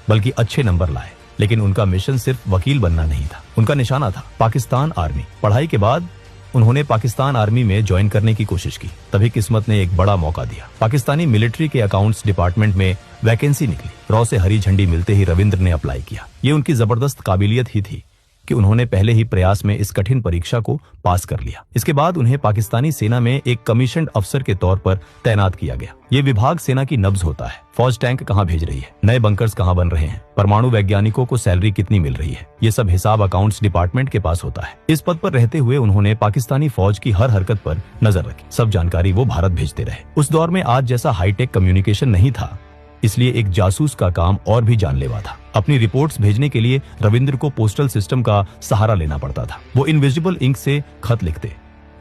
बल्कि अच्छे नंबर लाए। लेकिन उनका मिशन सिर्फ वकील बनना नहीं था, उनका निशाना था पाकिस्तान आर्मी। पढ़ाई के बाद उन्होंने पाकिस्तान आर्मी में ज्वाइन करने की कोशिश की। तभी किस्मत ने एक बड़ा मौका दिया। पाकिस्तानी मिलिट्री के अकाउंट्स डिपार्टमेंट में वैकेंसी निकली। रॉ से हरी झंडी मिलते ही रविंद्र ने अप्लाई किया। ये उनकी जबरदस्त काबिलियत ही थी कि उन्होंने पहले ही प्रयास में इस कठिन परीक्षा को पास कर लिया। इसके बाद उन्हें पाकिस्तानी सेना में एक कमीशन्ड अफसर के तौर पर तैनात किया गया। ये विभाग सेना की नब्ज होता है। फौज टैंक कहाँ भेज रही है, नए बंकर्स कहाँ बन रहे हैं, परमाणु वैज्ञानिकों को सैलरी कितनी मिल रही है, ये सब हिसाब अकाउंट्स डिपार्टमेंट के पास होता है। इस पद पर रहते हुए उन्होंने पाकिस्तानी फौज की हर हरकत पर नजर रखी। सब जानकारी वो भारत भेजते रहे। उस दौर में आज जैसा हाईटेक कम्युनिकेशन नहीं था, इसलिए एक जासूस का काम और भी जानलेवा था। अपनी रिपोर्ट्स भेजने के लिए रविंद्र को पोस्टल सिस्टम का सहारा लेना पड़ता था। वो इनविजिबल इंक से खत लिखते,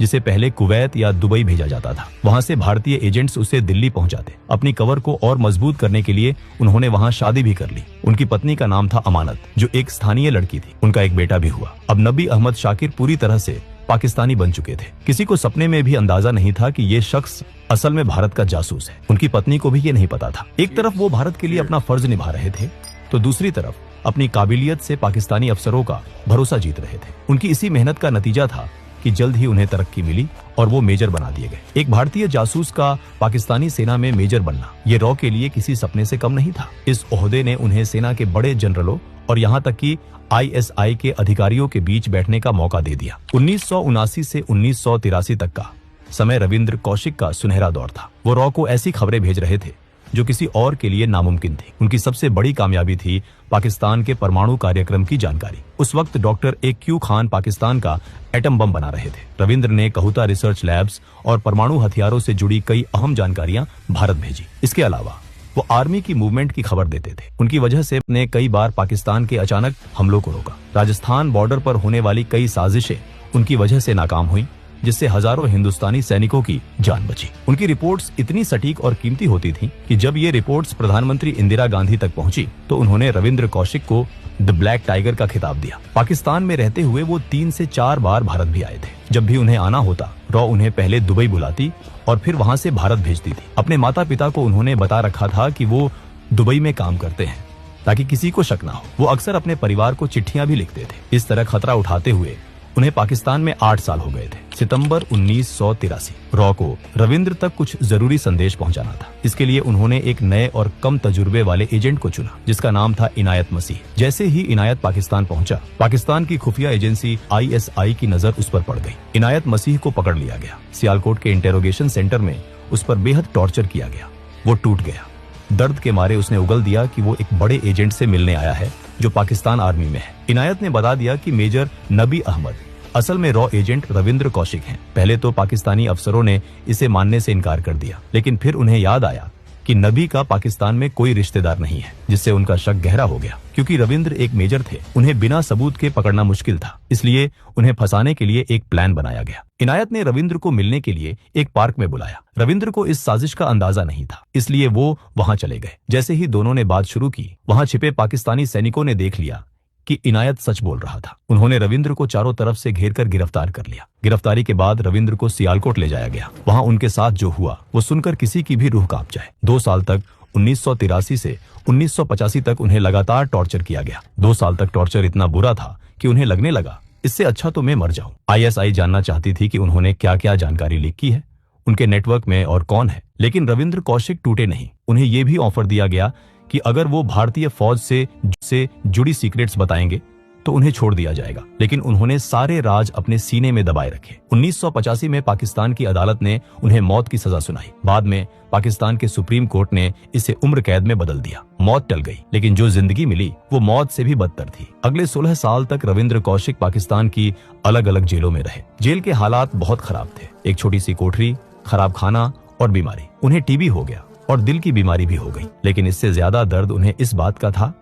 जिसे पहले कुवैत या दुबई भेजा जाता था। वहां से भारतीय एजेंट्स उसे दिल्ली पहुंचाते। अपनी कवर को और मजबूत करने के लिए उन्होंने वहां शादी भी कर ली। उनकी पत्नी का नाम था अमानत, जो एक स्थानीय लड़की थी। उनका एक बेटा भी हुआ। अब नबी अहमद शाकिर पूरी तरह से पाकिस्तानी बन चुके थे। किसी को सपने में भी अंदाजा नहीं था कि ये शख्स असल में भारत का जासूस है। उनकी पत्नी को भी ये नहीं पता था। एक तरफ वो भारत के लिए अपना फर्ज निभा रहे थे, तो दूसरी तरफ अपनी काबिलियत से पाकिस्तानी अफसरों का भरोसा जीत रहे थे। उनकी इसी मेहनत का नतीजा था कि जल्द ही उन्हें तरक्की मिली और वो मेजर बना दिए गए। एक भारतीय जासूस का पाकिस्तानी सेना में मेजर बनना ये रॉ के लिए किसी सपने से कम नहीं था। इस ओहदे ने उन्हें सेना के बड़े जनरलों और यहाँ तक कि ISI के अधिकारियों के बीच बैठने का मौका दे दिया। 1979 से 1983 तक का समय रविंद्र कौशिक का सुनहरा दौर था। वो रॉ को ऐसी खबरें भेज रहे थे जो किसी और के लिए नामुमकिन थी। उनकी सबसे बड़ी कामयाबी थी पाकिस्तान के परमाणु कार्यक्रम की जानकारी। उस वक्त डॉक्टर AQ खान पाकिस्तान का एटम बम बना रहे थे। रविंद्र ने कहूता रिसर्च लैब्स और परमाणु हथियारों से जुड़ी कई अहम जानकारियां भारत भेजी। इसके अलावा वो आर्मी की मूवमेंट की खबर देते थे। उनकी वजह से ने कई बार पाकिस्तान के अचानक हमलों को रोका। राजस्थान बॉर्डर पर होने वाली कई साजिशें उनकी वजह से नाकाम हुई, जिससे हजारों हिंदुस्तानी सैनिकों की जान बची। उनकी रिपोर्ट्स इतनी सटीक और कीमती होती थीं कि जब ये रिपोर्ट्स प्रधानमंत्री इंदिरा गांधी तक पहुंची तो उन्होंने रविंद्र कौशिक को द ब्लैक टाइगर का खिताब दिया। पाकिस्तान में रहते हुए वो 3 से 4 बार भारत भी आए थे। जब भी उन्हें आना होता, रॉ उन्हें पहले दुबई बुलाती और फिर वहां से भारत भेजती थी। अपने माता पिता को उन्होंने बता रखा था कि वो दुबई में काम करते हैं, ताकि किसी को शक ना हो। वो अक्सर अपने परिवार को चिट्ठियां भी लिखते थे। इस तरह खतरा उठाते हुए उन्हें पाकिस्तान में 8 साल हो गए थे। सितंबर 1983 रॉ को रविंद्र तक कुछ जरूरी संदेश पहुंचाना था। इसके लिए उन्होंने एक नए और कम तजुर्बे वाले एजेंट को चुना, जिसका नाम था इनायत मसीह। जैसे ही इनायत पाकिस्तान पहुंचा, पाकिस्तान की खुफिया एजेंसी ISI की नजर उस पर पड़ गई। इनायत मसीह को पकड़ लिया गया। सियालकोट के इंटेरोगेशन सेंटर में उस पर बेहद टॉर्चर किया गया। वो टूट गया। दर्द के मारे उसने उगल दिया कि वो एक बड़े एजेंट से मिलने आया है जो पाकिस्तान आर्मी में है। इनायत ने बता दिया कि मेजर नबी अहमद असल में रॉ एजेंट रविंद्र कौशिक हैं। पहले तो पाकिस्तानी अफसरों ने इसे मानने से इनकार कर दिया, लेकिन फिर उन्हें याद आया कि नबी का पाकिस्तान में कोई रिश्तेदार नहीं है, जिससे उनका शक गहरा हो गया। क्योंकि रविंद्र एक मेजर थे, उन्हें बिना सबूत के पकड़ना मुश्किल था। इसलिए उन्हें फंसाने के लिए एक प्लान बनाया गया। इनायत ने रविंद्र को मिलने के लिए एक पार्क में बुलाया। रविंद्र को इस साजिश का अंदाजा नहीं था, इसलिए वो वहां चले गए। जैसे ही दोनों ने बात शुरू की, वहां छिपे पाकिस्तानी सैनिकों ने देख लिया कि इनायत सच बोल रहा था। उन्होंने रविंद्र को चारों तरफ से घेरकर गिरफ्तार कर लिया। गिरफ्तारी के बाद रविंद्र को सियालकोट ले जाया गया। वहां उनके साथ जो हुआ वो सुनकर किसी की भी रूह कांप जाए। 2 साल तक 1983 से 1985 तक उन्हें लगातार टॉर्चर किया गया। 2 साल तक टॉर्चर इतना बुरा था कि उन्हें लगने लगा, इससे अच्छा तो मैं मर जाऊं। ISI जानना चाहती थी कि उन्होंने क्या क्या जानकारी लीक की है, उनके नेटवर्क में और कौन है। लेकिन रविंद्र कौशिक टूटे नहीं। उन्हें यह भी ऑफर दिया गया कि अगर वो भारतीय फौज से जुड़ी सीक्रेट्स बताएंगे तो उन्हें छोड़ दिया जाएगा। लेकिन उन्होंने सारे राज अपने सीने में दबाए रखे। 1985 में पाकिस्तान की अदालत ने उन्हें मौत की सजा सुनाई। बाद में पाकिस्तान के सुप्रीम कोर्ट ने इसे उम्र कैद में बदल दिया। मौत टल गई, लेकिन जो जिंदगी मिली वो मौत से भी बदतर थी। अगले 16 साल तक रविंद्र कौशिक पाकिस्तान की अलग अलग जेलों में रहे। जेल के हालात बहुत खराब थे। एक छोटी सी कोठरी, खराब खाना और बीमारी। उन्हें TB हो गया और दिल की बीमारी भी हो गई। लेकिन इससे ज्यादा दर्द उन्हें इस बात का था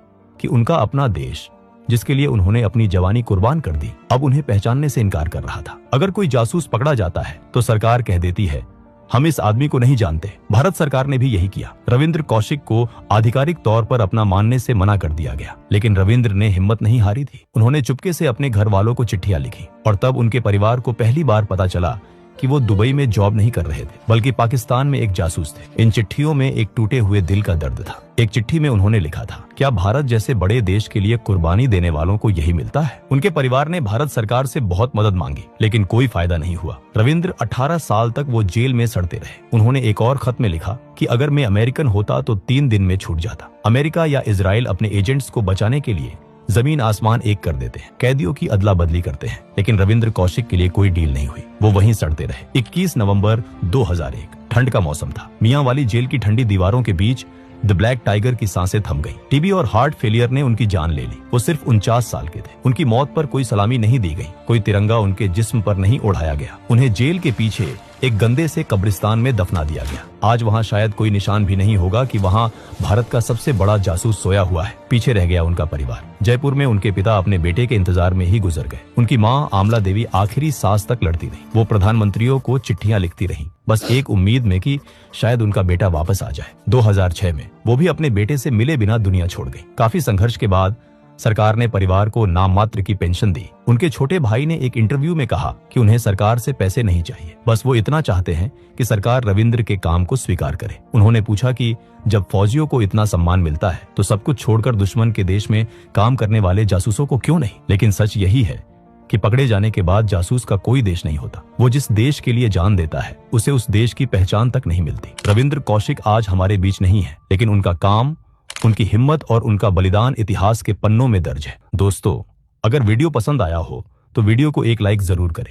कि उनका अपना देश, जिसके लिए उन्होंने अपनी जवानी कुर्बान कर दी, अब उन्हें पहचानने से इनकार कर रहा था। अगर कोई जासूस पकड़ा जाता है तो सरकार कह देती है, हम इस आदमी को नहीं जानते। भारत सरकार ने भी यही किया। रविंद्र कौशिक को आधिकारिक तौर पर अपना मानने से मना कर दिया गया। लेकिन रविंद्र ने हिम्मत नहीं हारी थी। उन्होंने चुपके से अपने घर वालों को चिट्ठियां लिखी और तब उनके परिवार को पहली बार पता चला कि वो दुबई में जॉब नहीं कर रहे थे, बल्कि पाकिस्तान में एक जासूस थे। इन चिट्ठियों में एक टूटे हुए दिल का दर्द था। एक चिट्ठी में उन्होंने लिखा था, क्या भारत जैसे बड़े देश के लिए कुर्बानी देने वालों को यही मिलता है? उनके परिवार ने भारत सरकार से बहुत मदद मांगी, लेकिन कोई फायदा नहीं हुआ। रविंद्र 18 साल तक वो जेल में सड़ते रहे। उन्होंने एक और खत में लिखा कि अगर मैं अमेरिकन होता तो 3 दिन में छूट जाता। अमेरिका या इजराइल अपने एजेंट्स को बचाने के लिए जमीन आसमान एक कर देते हैं, कैदियों की अदला बदली करते हैं, लेकिन रविंद्र कौशिक के लिए कोई डील नहीं हुई। वो वहीं सड़ते रहे। 21 नवंबर 2001 ठंड का मौसम था। मियां वाली जेल की ठंडी दीवारों के बीच द ब्लैक टाइगर की सांसें थम गईं। टीबी और हार्ट फेलियर ने उनकी जान ले ली। वो सिर्फ 49 साल के थे। उनकी मौत पर कोई सलामी नहीं दी गई, कोई तिरंगा उनके जिस्म पर नहीं उड़ाया गया। उन्हें जेल के पीछे एक गंदे से कब्रिस्तान में दफना दिया गया। आज वहाँ शायद कोई निशान भी नहीं होगा कि वहाँ भारत का सबसे बड़ा जासूस सोया हुआ है। पीछे रह गया उनका परिवार। जयपुर में उनके पिता अपने बेटे के इंतजार में ही गुजर गए। उनकी माँ आमला देवी आखिरी सांस तक लड़ती रही। वो प्रधानमंत्रियों को चिट्ठियां लिखती रहीं, बस एक उम्मीद में कि शायद उनका बेटा वापस आ जाए। 2006 में वो भी अपने बेटे से मिले बिना दुनिया छोड़ गई। काफी संघर्ष के बाद सरकार ने परिवार को नाम मात्र की पेंशन दी। उनके छोटे भाई ने एक इंटरव्यू में कहा कि उन्हें सरकार से पैसे नहीं चाहिए, बस वो इतना चाहते हैं कि सरकार रविंद्र के काम को स्वीकार करे। उन्होंने पूछा कि जब फौजियों को इतना सम्मान मिलता है तो सब कुछ छोड़कर दुश्मन के देश में काम करने वाले जासूसों को क्यों नहीं? लेकिन सच यही है कि पकड़े जाने के बाद जासूस का कोई देश नहीं होता। वो जिस देश के लिए जान देता है उसे उस देश की पहचान तक नहीं मिलती। रविंद्र कौशिक आज हमारे बीच नहीं है, लेकिन उनका काम, उनकी हिम्मत और उनका बलिदान इतिहास के पन्नों में दर्ज है। दोस्तों, अगर वीडियो पसंद आया हो तो वीडियो को एक लाइक जरूर करें।